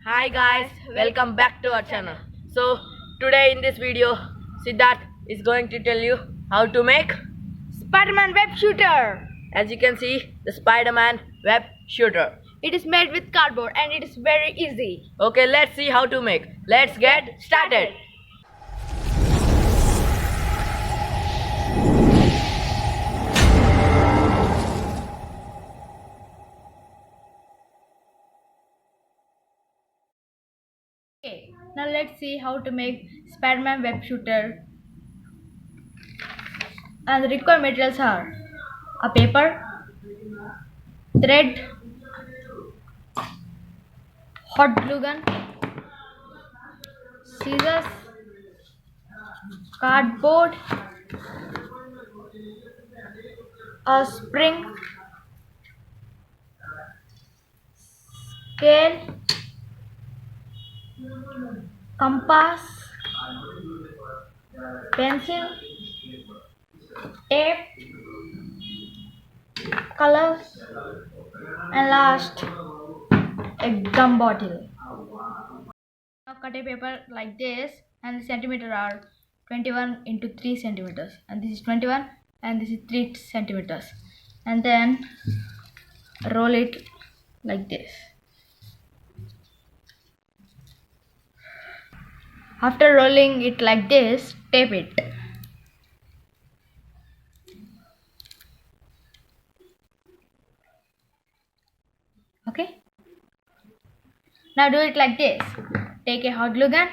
Hi guys, welcome back to our channel. So today in this video, Siddharth is going to tell you how to make Spiderman web shooter. as you can see the Spiderman web shooter. It is made with cardboard and it is very easy. Okay, let's see how to make. Let's get started. Okay, now let's see how to make Spiderman web shooter. And the required materials are a paper, thread, hot glue gun, scissors, cardboard, a spring, scale, compass, pencil, tape, colors, and last a gum bottle. Now cut a paper like this, and the centimeter are 21 into 3 centimeters, and this is 21 and this is 3 centimeters, and then roll it like this. After rolling it like this, tape it. Okay, now do it like this. Take a hot glue gun,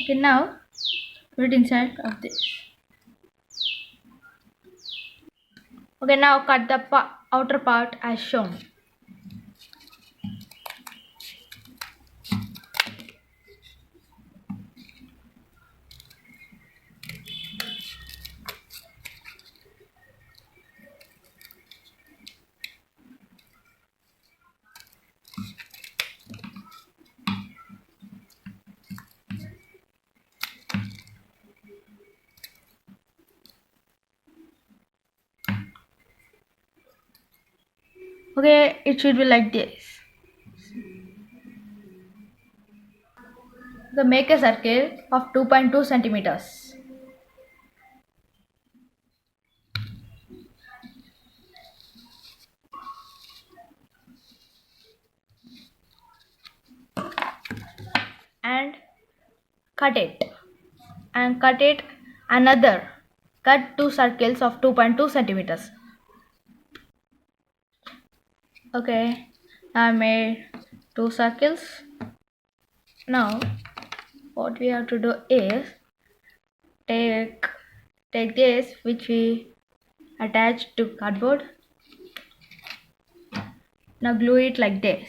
okay, now put it inside of this. Okay, now cut the outer part as shown. Okay, it should be like this. Okay, make a circle of 2.2 centimeters. And cut it. And cut it another. Cut two circles of 2.2 centimeters. Okay, I made two circles. Now, what we have to do is take this which we attach to cardboard. Now glue it like this.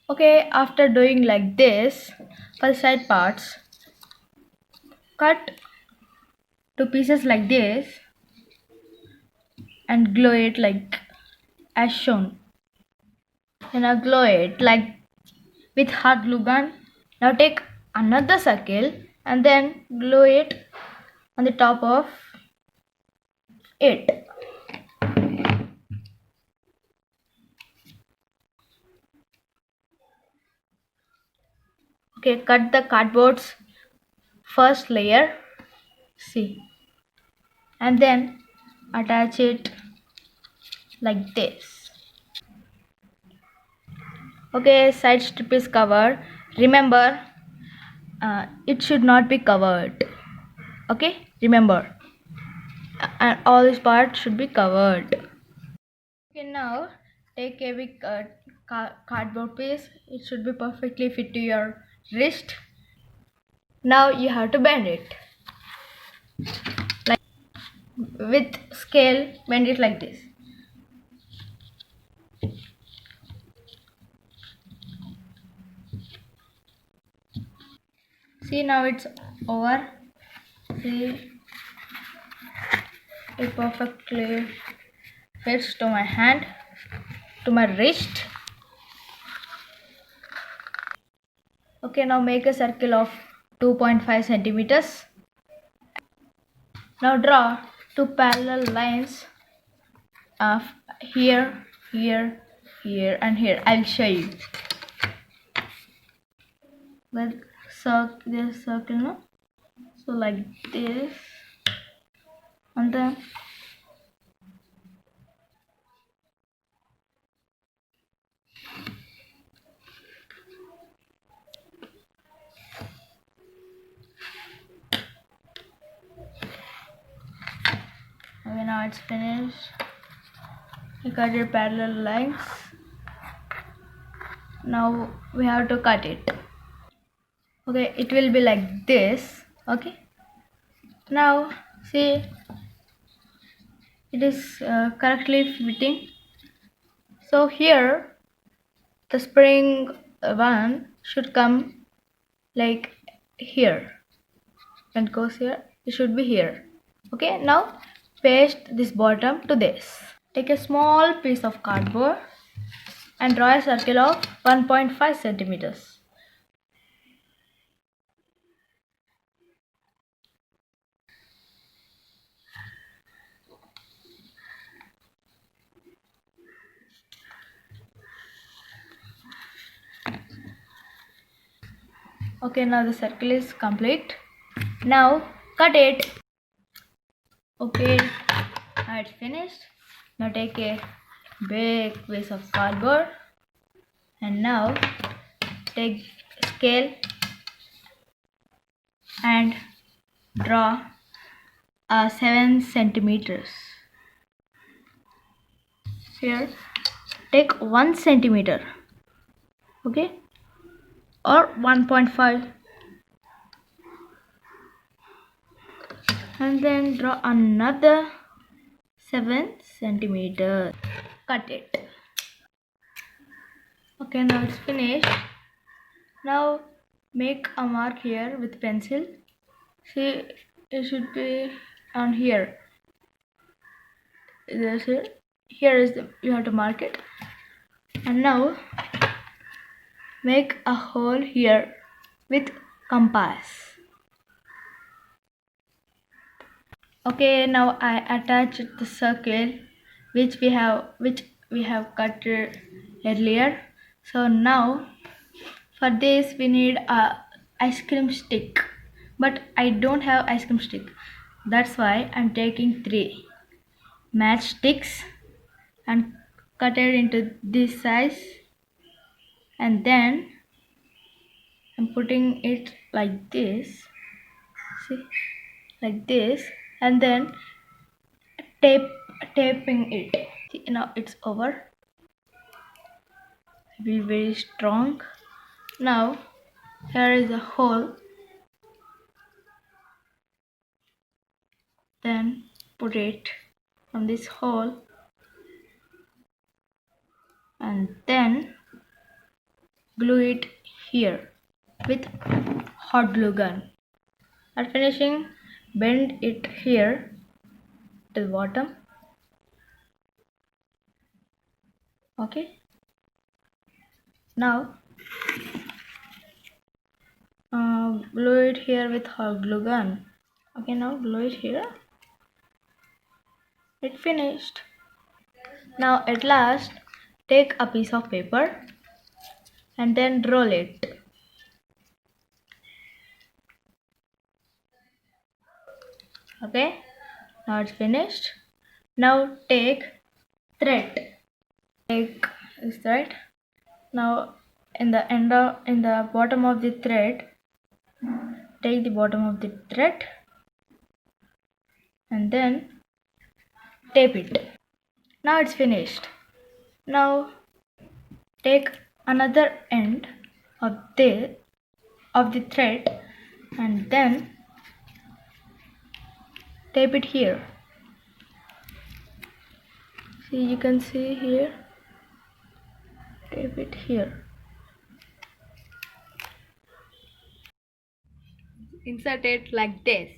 Okay, after doing like this, for the side parts, cut two pieces like this and glue it like as shown. And now glue it like with hot glue gun. Now take another circle and then glue it on the top of it. Okay, cut the cardboard's first layer, see, and then attach it like this. Okay, side strip is covered. Remember, it should not be covered. Okay, remember, and all this part should be covered. Okay, now take a big cardboard piece. It should be perfectly fit to your wrist. Now you have to bend it like with scale. Bend it like this. See, now it's over. See, it perfectly fits to my hand, to my wrist. Okay, now make a circle of 2.5 centimeters. Now draw two parallel lines of here, here, here, and here. I'll show you. With this circle, no? So like this, and then okay, now it's finished. You cut your parallel lines. Now we have to cut it. Okay, it will be like this. Okay. Now see, it is correctly fitting. So here the spring one should come like here. When it goes here, it should be here. Okay, now paste this bottom to this. Take a small piece of cardboard and draw a circle of 1.5 centimeters. Okay, now the circle is complete. Now cut it. Okay, now it's finished. Now take a big piece of cardboard and now take scale and draw 7 centimeters. Here take 1 centimeter, okay, or 1.5, and then draw another 7 centimeters. Cut it. Okay, now it's finished. Now make a mark here with pencil. See, it should be on here. Here is the, you have to mark it. And now make a hole here with compass. Okay, now I attach the circle which we have cut earlier. So now for this we need a ice cream stick, but I don't have ice cream stick. That's why I'm taking 3 matchsticks and cut it into this size, and then I'm putting it like this. See, like this, and then taping it. See, now it's over. Be very strong. Now here is a hole. Then put it on this hole, and then glue it here with hot glue gun. After finishing, bend it here to the bottom. Okay. Now glue it here with hot glue gun. Okay, now glue it here. It finished. Now at last, take a piece of paper and then roll it. Okay, now it's finished. Now take thread. Take this thread. Now in the bottom of the thread, take the bottom of the thread and then tape it. Now it's finished. Now take another end of the thread and then tape it here. See, you can see here. Tape it here. insert it like this.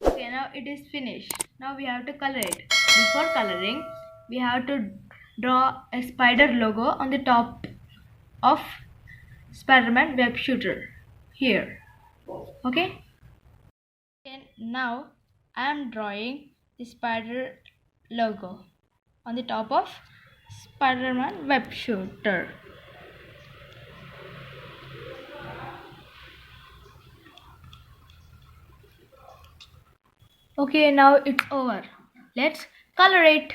Okay, now it is finished. Now we have to color it. Before coloring, we have to draw a spider logo on the top of Spiderman web shooter here. Okay? And now I am drawing the spider logo on the top of Spiderman web shooter. Okay, now it's over. Let's color it.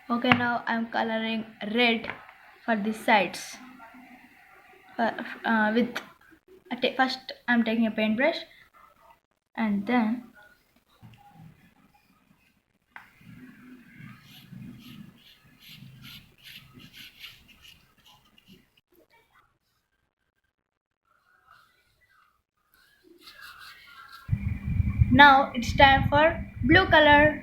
Okay, now I'm coloring red for the sides. First I'm taking a paintbrush and then now it's time for blue color.